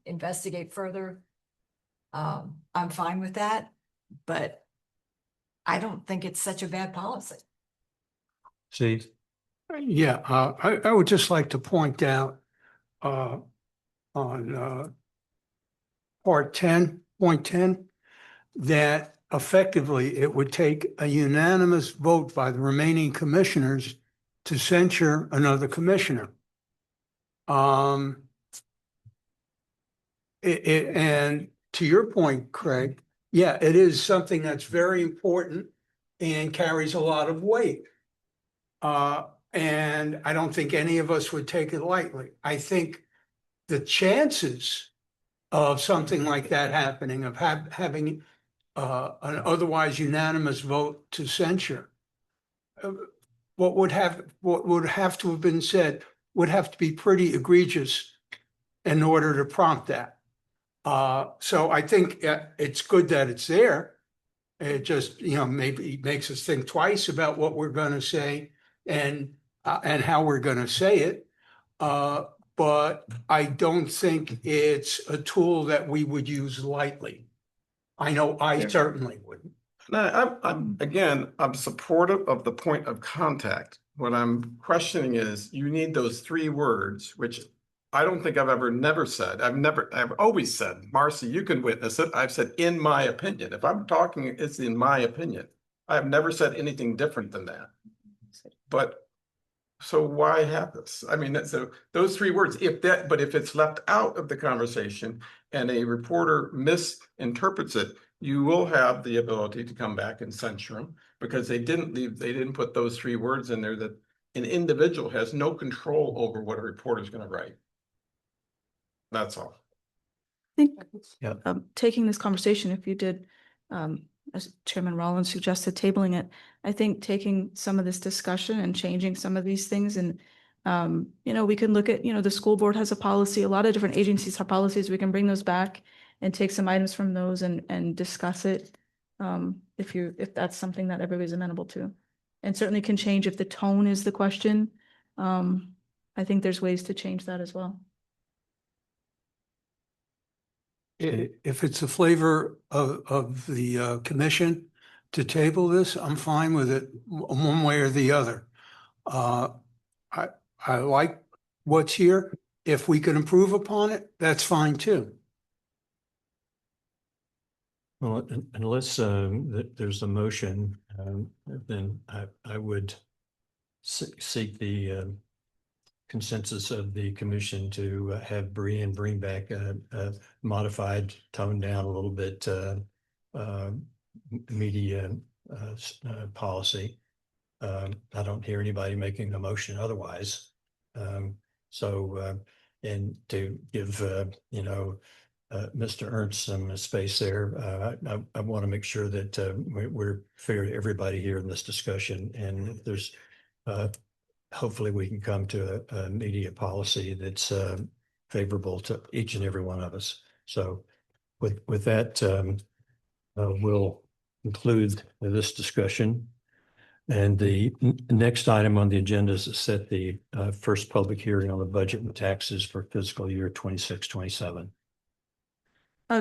investigate further, I'm fine with that, but I don't think it's such a bad policy.
Steve?
Yeah, I would just like to point out on part 10.10 that effectively it would take a unanimous vote by the remaining commissioners to censure another commissioner. And to your point, Craig, yeah, it is something that's very important and carries a lot of weight. And I don't think any of us would take it lightly. I think the chances of something like that happening, of having an otherwise unanimous vote to censure, what would have to have been said would have to be pretty egregious in order to prompt that. So I think it's good that it's there. It just, maybe makes us think twice about what we're going to say and how we're going to say it. But I don't think it's a tool that we would use lightly. I know I certainly wouldn't.
No, I'm supportive of the point of contact. What I'm questioning is, you need those 3 words, which I don't think I've never said. I've always said, Marcy, you can witness it. I've said, in my opinion. If I'm talking, it's in my opinion. I have never said anything different than that. But so why have this? I mean, so those 3 words, if it's left out of the conversation and a reporter misinterprets it, you will have the ability to come back and censure them, because they didn't put those 3 words in there, that an individual has no control over what a reporter is going to write. That's all.
I think taking this conversation, if you did, as Chairman Rollins suggested, tabling it, I think taking some of this discussion and changing some of these things, and we can look at, the school board has a policy, a lot of different agencies have policies. We can bring those back and take some items from those and discuss it, if that's something that everybody's amenable to, and certainly can change if the tone is the question. I think there's ways to change that as well.
If it's the flavor of the commission to table this, I'm fine with it one way or the other. I like what's here. If we can improve upon it, that's fine too.
Well, unless there's a motion, then I would seek the consensus of the commission to have Brianne bring back a modified, toned down a little bit media policy. I don't hear anybody making a motion otherwise. And to give Mr. Ernst some space there, I want to make sure that we're fair to everybody here in this discussion. And if there's hopefully we can come to a media policy that's favorable to each and every one of us. So with that, we'll conclude this discussion. And the next item on the agenda is to set the first public hearing on the budget and taxes for fiscal year 26-27.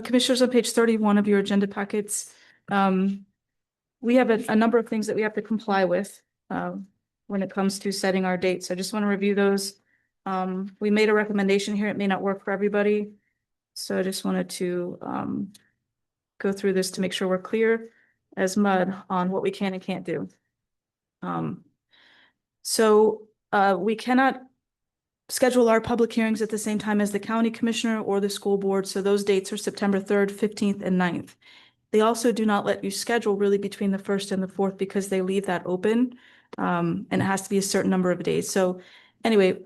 Commissioners, on page 31 of your agenda packets, we have a number of things that we have to comply with when it comes to setting our dates. I just want to review those. We made a recommendation here. It may not work for everybody. So I just wanted to go through this to make sure we're clear as mud on what we can and can't do. We cannot schedule our public hearings at the same time as the county commissioner or the school board. So those dates are September 3rd, 15th, and 9th. They also do not let you schedule really between the 1st and the 4th because they leave that open. And it has to be a certain number of days. So anyway,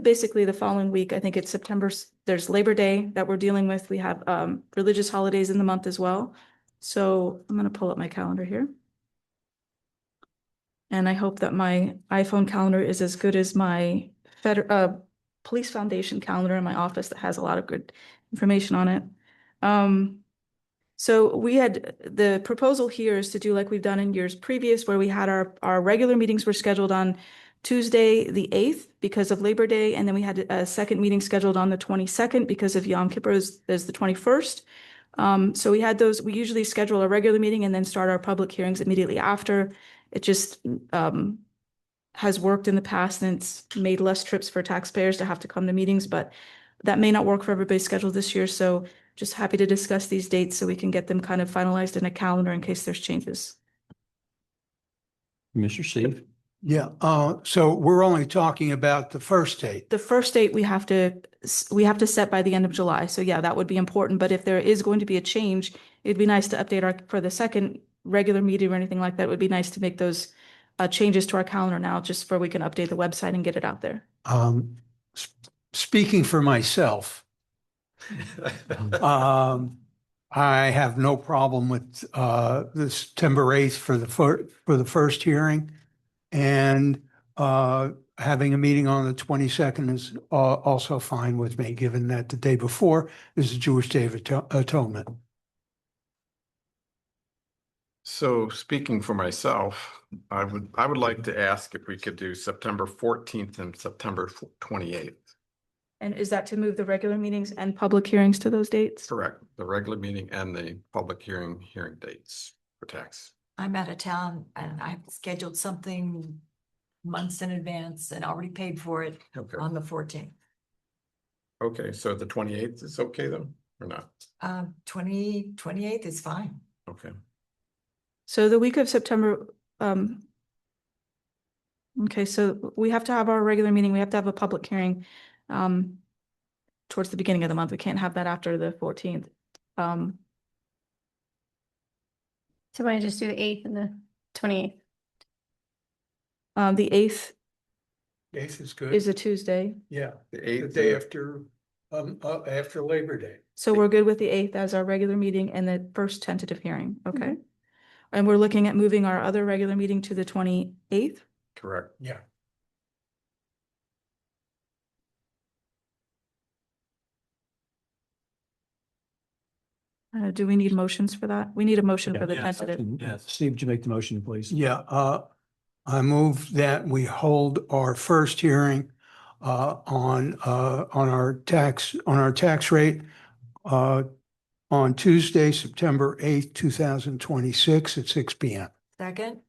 basically the following week, I think it's September, there's Labor Day that we're dealing with. We have religious holidays in the month as well. So I'm going to pull up my calendar here. And I hope that my iPhone calendar is as good as my Police Foundation calendar in my office that has a lot of good information on it. So we had the proposal here is to do like we've done in years previous, where we had our regular meetings were scheduled on Tuesday, the 8th because of Labor Day. And then we had a second meeting scheduled on the 22nd because of Yom Kippur is the 21st. So we had those, we usually schedule a regular meeting and then start our public hearings immediately after. It just has worked in the past and it's made less trips for taxpayers to have to come to meetings, but that may not work for everybody's schedule this year. So just happy to discuss these dates so we can get them kind of finalized in a calendar in case there's changes.
Mr. Steve?
Yeah, so we're only talking about the first date.
The first date we have to set by the end of July. So yeah, that would be important. But if there is going to be a change, it'd be nice to update for the second regular meeting or anything like that. It would be nice to make those changes to our calendar now, just so we can update the website and get it out there.
Speaking for myself, I have no problem with the September 8th for the first hearing, and having a meeting on the 22nd is also fine with me, given that the day before is the Jewish Day of Atonement.
So speaking for myself, I would like to ask if we could do September 14th and September 28th.
And is that to move the regular meetings and public hearings to those dates?
Correct. The regular meeting and the public hearing dates for tax.
I'm out of town and I've scheduled something months in advance and already paid for it
Okay.
on the 14th.
Okay, so the 28th is okay though, or not?
28th is fine.
Okay.
So the week of September, okay, so we have to have our regular meeting. We have to have a public hearing towards the beginning of the month. We can't have that after the 14th.
So why don't you just do the 8th and the 28th?
The 8th
8th is good.
is a Tuesday.
Yeah,
The
the
8th.
day after Labor Day.
So we're good with the 8th as our regular meeting and the first tentative hearing, okay? And we're looking at moving our other regular meeting to the 28th.
Correct.
Yeah.
Do we need motions for that? We need a motion for the
Yeah.
tentative.
Yes.
Steve, would you make the motion, please?
Yeah, I move that we hold our first hearing on our tax rate on Tuesday, September 8th, 2026 at 6 p.m.
Second,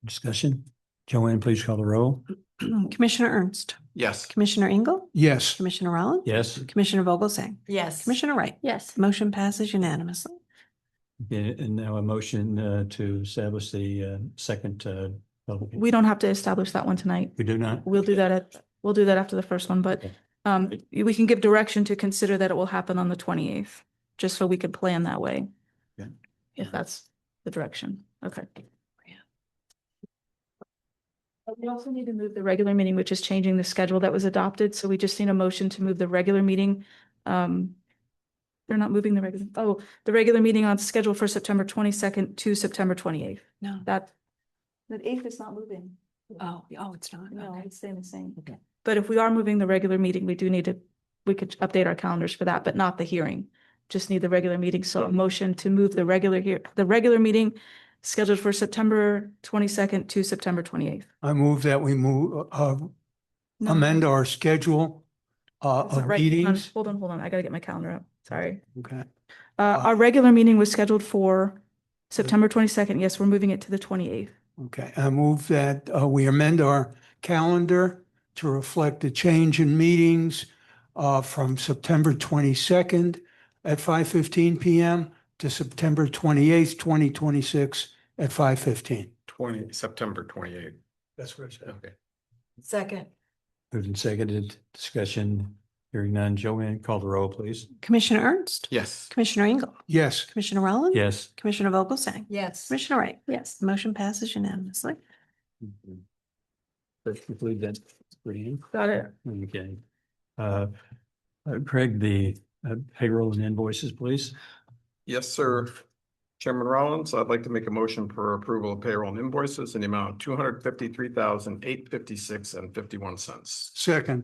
Discussion? Joanne, please call the roll.
Commissioner Ernst,
Yes.
Commissioner Engel,
Yes.
Commissioner Rollins.
Yes.
Commissioner Vogelsang.
Yes.
Commissioner Wright.
Yes.
Motion passes unanimously.
Okay, and now a motion to establish the second public.
We don't have to establish that one tonight.
We do not?
We'll do that after the first one, but
Okay.
we can give direction to consider that it will happen on the 28th, just so we could plan that way.
Yeah.
If that's the direction. Okay. We also need to move the regular meeting, which is changing the schedule that was adopted. So we just need a motion to move the regular meeting. They're not moving the the regular meeting on schedule for September 22nd to September 28th.
No.
That 8th is not moving.
Oh, it's not.
No,
Okay.
it's staying the same.
Okay.
But if we are moving the regular meeting, we could update our calendars for that, but not the hearing. Just need the regular meeting. So a motion to move the regular meeting scheduled for September 22nd to September 28th.
I move that we amend our schedule
That's not
of
right.
meetings.
Hold on. I gotta get my calendar up. Sorry.
Okay.
Our regular meeting was scheduled for September 22nd. Yes, we're moving it to the 28th.
Okay, I move that we amend our calendar to reflect a change in meetings from September 22nd at 5:15 PM to September 28th, 2026 at 5:15.
September 28th.
That's what I said.
Okay.
Second.
Moved and seconded, discussion, hearing none. Joanne, call the roll, please.
Commissioner Ernst,
Yes.
Commissioner Engel,
Yes.
Commissioner Rollins.
Yes.
Commissioner Vogelsang.
Yes.
Commissioner Wright.
Yes.
Motion passes unanimously.
Let's conclude that. Pretty.
Got it.
Okay. Craig, the payroll and invoices, please.
Yes, sir. Chairman Rollins, I'd like to make a motion for approval of payroll and invoices in the amount of $253,856.51.
Second.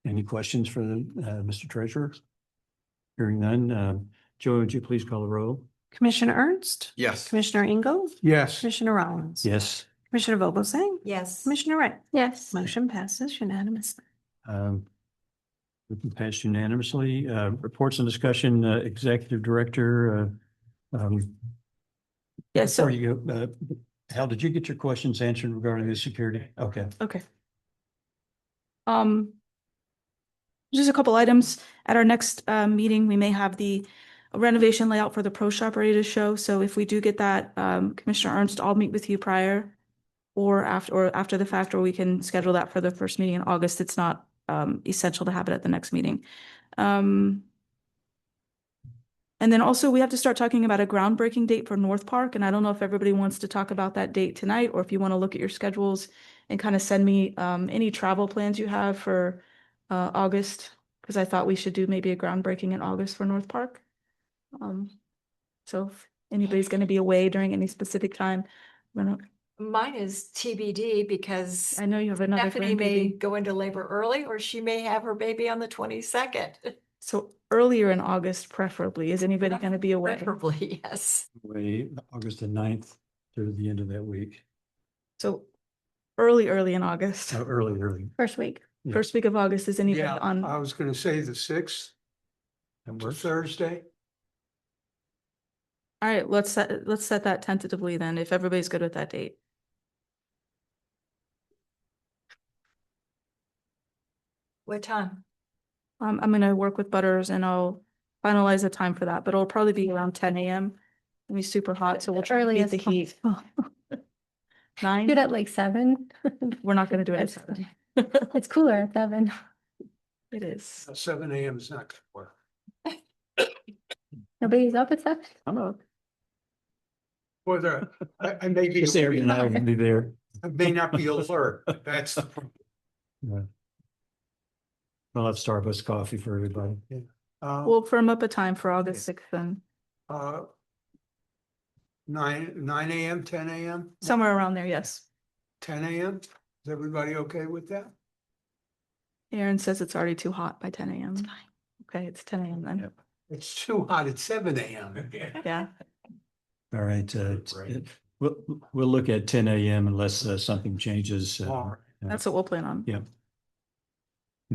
Any questions for Mr. Treasurer? Hearing none. Joe, would you please call the roll?
Commissioner Ernst,
Yes.
Commissioner Engel,
Yes.
Commissioner Rollins.
Yes.
Commissioner Vogelsang.
Yes.
Commissioner Wright.
Yes.
Motion passes unanimously.
We can pass unanimously. Reports and discussion, Executive Director.
Yes, so
Before you go, Hal, did you get your questions answered regarding the security? Okay.
okay. Just a couple items. At our next meeting, we may have the renovation layout for the pro shop ready to show. So if we do get that, Commissioner Ernst, I'll meet with you prior or after the fact, or we can schedule that for the first meeting in August. It's not essential to have it at the next meeting. And then also we have to start talking about a groundbreaking date for North Park. And I don't know if everybody wants to talk about that date tonight, or if you want to look at your schedules and kind of send me any travel plans you have for August, because I thought we should do maybe a groundbreaking in August for North Park. So if anybody's going to be away during any specific time,
Mine is TBD because
I know you have another
Stephanie may
baby.
go into labor early or she may have her baby on the 22nd.
So earlier in August, preferably. Is anybody going to be away?
Preferably, yes.
Way August the 9th through the end of that week.
So early in August.
Early.
First week.
Yeah.
First week of August is anything
Yeah,
on,
I was gonna say the 6th
That
to
works.
Thursday.
all right, let's set that tentatively then, if everybody's good with that date.
What time?
I'm gonna work with Butters and I'll finalize the time for that, but it'll probably be around 10 a.m. It'll be super hot, so we'll try to
Early
beat
as
the heat.
possible.
9?
Do it at like 7.
We're not gonna do it at
That's
7.
It's cooler at 7.
It is.
7 AM is not gonna work.
Nobody's up at 7?
I'm up.
Whether I may be,
Just Aaron and I will be there.
I may not be alert. That's the problem.
Yeah. I'll have Starbucks coffee for everybody.
We'll firm up a time for August 6th then,
9 AM, 10 AM,
somewhere around there, yes.
10 AM. Is everybody okay with that?
Aaron says it's already too hot by 10 a.m. Okay, it's 10 a.m. then.
Yep.
It's too hot at 7 AM.
Yeah,
All right.
Great.
We'll look at 10 a.m. unless something changes.
All right.
that's what we'll plan on.
Yeah.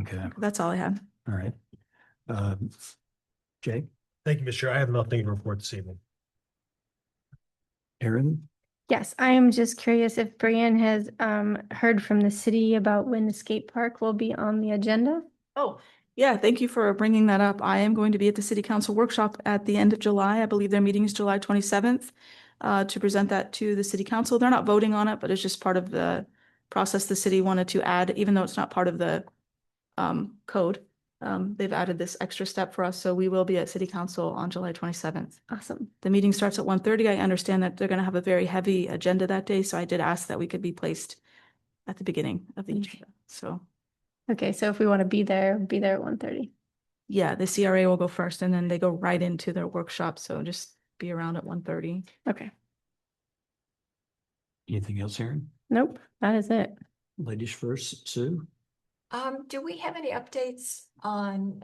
Okay.
That's all I had.
All right. Jay,
Thank you, Mr. Chair. I have nothing to report this evening.
Aaron,
Yes, I am just curious if Brianne has heard from the city about when the skate park will be on the agenda.
Oh, yeah, thank you for bringing that up. I am going to be at the city council workshop at the end of July. I believe their meeting is July 27th, to present that to the city council. They're not voting on it, but it's just part of the process the city wanted to add, even though it's not part of the code. They've added this extra step for us, so we will be at city council on July 27th.
Awesome.
The meeting starts at 1:30. I understand that they're going to have a very heavy agenda that day, so I did ask that we could be placed at the beginning of the agenda. So
Okay, so if we want to be there at 1:30.
yeah, the CRA will go first and then they go right into their workshop. So just be around at 1:30.
Okay.
Anything else, Aaron?
Nope, that is it.
Ladies first, Sue?
Do we have any updates on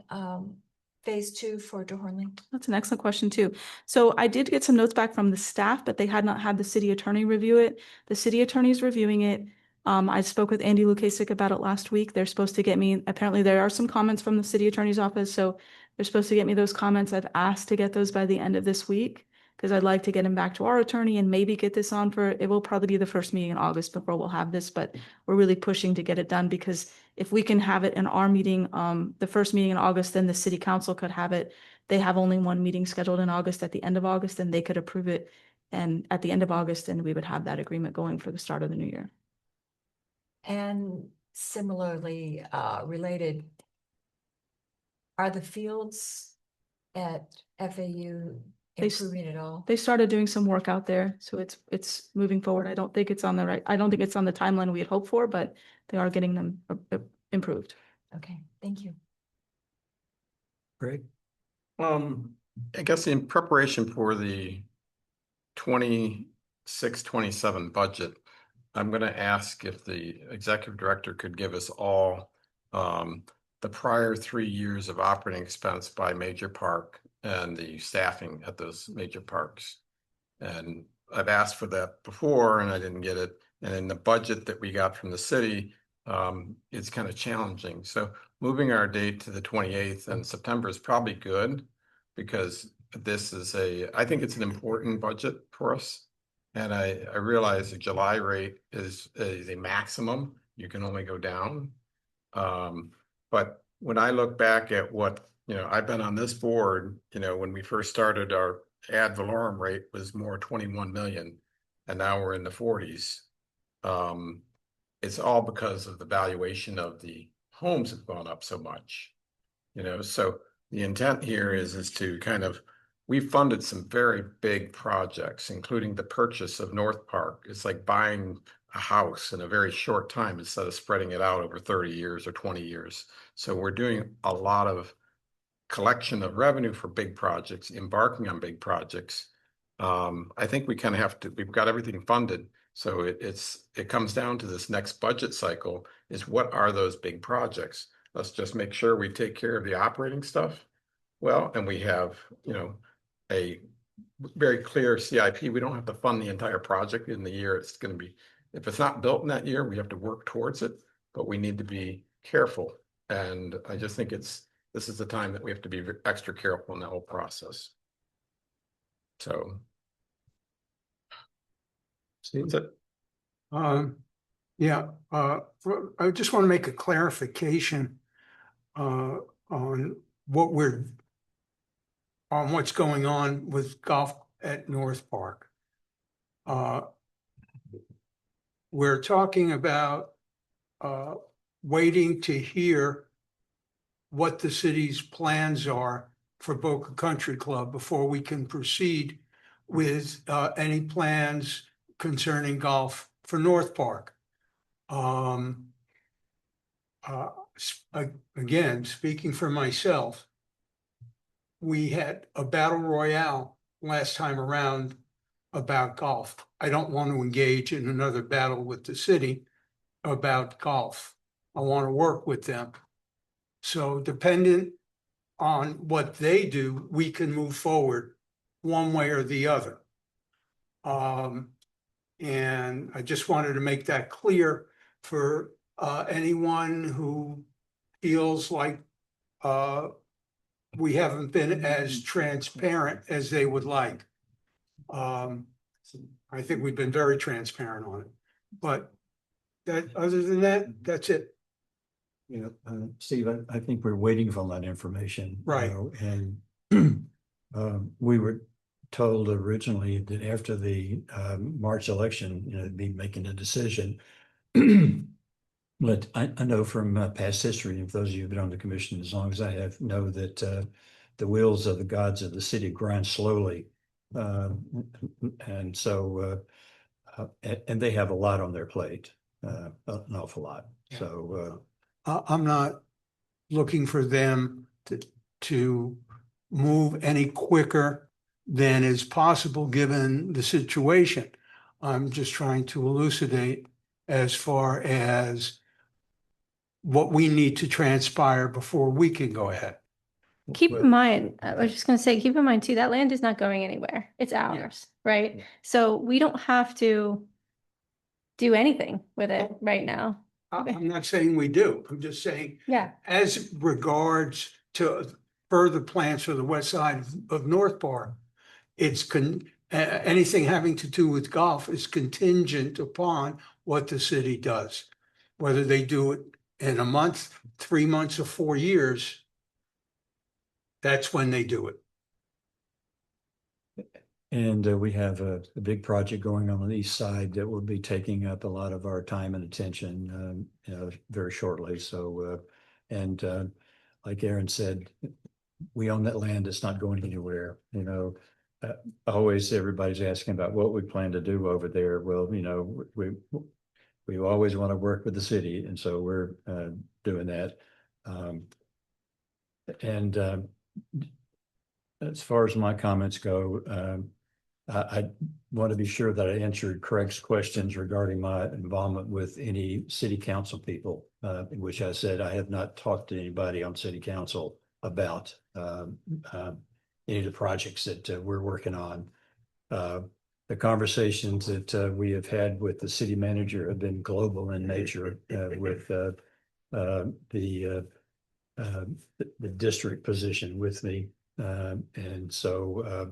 phase 2 for De Hornley?
That's an excellent question too. So I did get some notes back from the staff, but they had not had the city attorney review it. The city attorney is reviewing it. I spoke with Andy Lukasik about it last week. They're supposed to get me, apparently there are some comments from the city attorney's office, so they're supposed to get me those comments. I've asked to get those by the end of this week because I'd like to get them back to our attorney and maybe get this on for, it will probably be the first meeting in August before we'll have this, but we're really pushing to get it done because if we can have it in our meeting, the first meeting in August, then the city council could have it. They have only one meeting scheduled in August at the end of August, and they could approve it. And at the end of August, and we would have that agreement going for the start of the new year.
And similarly related, are the fields at FAU improving at all?
They started doing some work out there, so it's moving forward. I don't think it's on the timeline we had hoped for, but they are getting them improved.
Okay, thank you.
Greg?
I guess in preparation for the 26-27 budget, I'm going to ask if the executive director could give us all the prior 3 years of operating expense by major park and the staffing at those major parks. And I've asked for that before and I didn't get it. And in the budget that we got from the city, it's kind of challenging. So moving our date to the 28th in September is probably good because this is I think it's an important budget for us. And I realize the July rate is a maximum. You can only go down. But when I look back at what, I've been on this board, when we first started, our ad valorem rate was more 21 million, and now we're in the 40s. It's all because of the valuation of the homes have gone up so much, so the intent here is to kind of, we funded some very big projects, including the purchase of North Park. It's like buying a house in a very short time instead of spreading it out over 30 years or 20 years. So we're doing a lot of collection of revenue for big projects, embarking on big projects. I think we kind of have to, we've got everything funded. So it comes down to this next budget cycle is what are those big projects? Let's just make sure we take care of the operating stuff well, and we have, a very clear CIP. We don't have to fund the entire project in the year. It's going to be, if it's not built in that year, we have to work towards it, but we need to be careful. And I just think this is the time that we have to be extra careful in the whole process. So. That's it.
Yeah, I just want to make a clarification on what's going on with golf at North Park. We're talking about waiting to hear what the city's plans are for Boca Country Club before we can proceed with any plans concerning golf for North Park. Again, speaking for myself, we had a battle royale last time around about golf. I don't want to engage in another battle with the city about golf. I want to work with them. So dependent on what they do, we can move forward one way or the other. And I just wanted to make that clear for anyone who feels like we haven't been as transparent as they would like. I I think we've been very transparent on it. But other than that, that's it.
Steve, I think we're waiting for that information.
Right.
And we were told originally that after the March election, they'd be making a decision. But I know from past history, if those of you who've been on the commission as long as I have, know that the wheels of the gods of the city grind slowly. And so, and they have a lot on their plate, an awful lot.
Yeah.
So
I'm not looking for them to move any quicker than is possible given the situation. I'm just trying to elucidate as far as what we need to transpire before we can go ahead.
Keep
But-
in mind, I was just gonna say, keep in mind too, that land is not going anywhere. It's ours, right?
Yeah.
So we don't have to do anything with it right now.
I'm not saying we do. I'm just saying,
Yeah.
as regards to further plans for the west side of North Park, it's anything having to do with golf is contingent upon what the city does. Whether they do it in a month, 3 months, or 4 years, that's when they do it.
And we have a big project going on the east side that will be taking up a lot of our time and attention, very shortly. So, like Aaron said, we own that land. It's not going anywhere. Always everybody's asking about what we plan to do over there. Well, we always want to work with the city, and so we're doing that. As far as my comments go, I want to be sure that I answered Craig's questions regarding my involvement with any city council people, which I said I have not talked to anybody on city council about any of the projects that we're working on. The conversations that we have had with the city manager have been global in nature with the district position with me. And so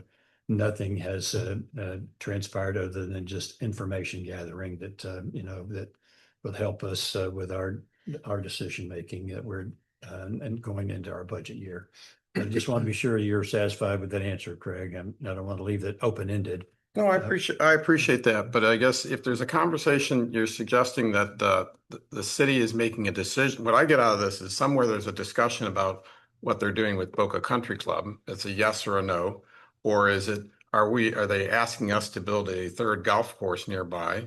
nothing has transpired other than just information gathering that, that will help us with our decision making that we're and going into our budget year. I just want to be sure you're satisfied with that answer, Craig. I don't want to leave it open-ended.
No, I appreciate that, but I guess if there's a conversation, you're suggesting that the city is making a decision. What I get out of this is somewhere there's a discussion about what they're doing with Boca Country Club. It's a yes or a no, or are they asking us to build a third golf course nearby,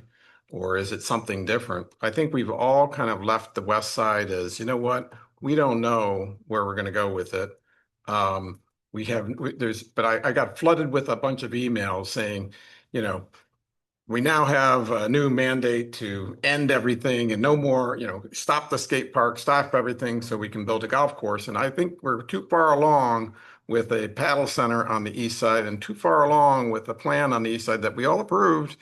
or is it something different? I think we've all kind of left the west side as, you know what, we don't know where we're going to go with it. But I got flooded with a bunch of emails saying, we now have a new mandate to end everything and no more, stop the skate park, stop everything so we can build a golf course. And I think we're too far along with a paddle center on the east side and too far along with a plan on the east side that we all approved.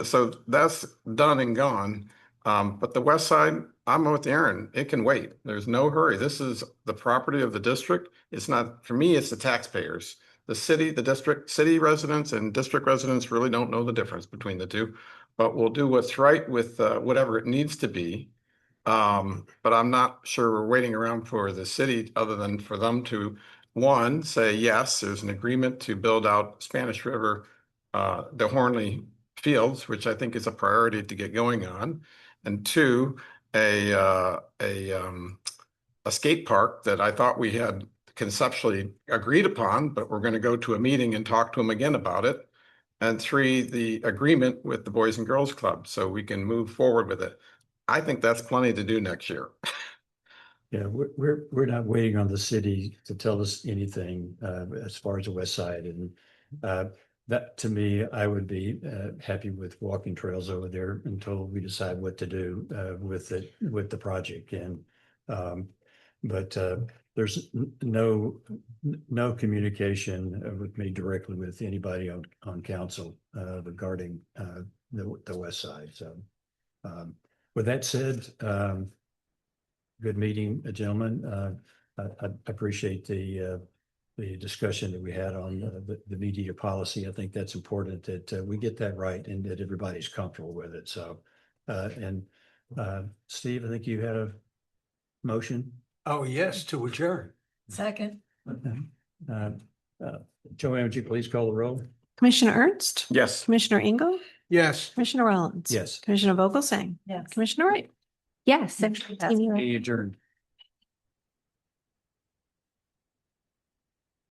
So that's done and gone. But the west side, I'm with Aaron. It can wait. There's no hurry. This is the property of the district. It's not, for me, it's the taxpayers. The city, the district, city residents and district residents really don't know the difference between the two, but we'll do what's right with whatever it needs to be. But I'm not sure we're waiting around for the city other than for them to, one, say, yes, there's an agreement to build out Spanish River, the Hornley Fields, which I think is a priority to get going on. And two, a skate park that I thought we had conceptually agreed upon, but we're going to go to a meeting and talk to them again about it. And three, the agreement with the Boys and Girls Club so we can move forward with it. I think that's plenty to do next year.
Yeah, we're not waiting on the city to tell us anything as far as the west side. And that, to me, I would be happy with walking trails over there until we decide what to do with the project. And but there's no communication with me directly with anybody on council regarding the west side. So with that said, good meeting, gentlemen. I appreciate the the discussion that we had on the media policy. I think that's important that we get that right and that everybody's comfortable with it. So, Steve, I think you had a motion.
Oh, yes, to adjourn.
Second.
Joanne, would you please call the roll?
Commissioner Ernst?
Yes.
Commissioner Engel?
Yes.
Commissioner Rollins?
Yes.
Commissioner Vogelsang?
Yes.
Commissioner Wright?
Yes.
Motion passes.
Adjourned.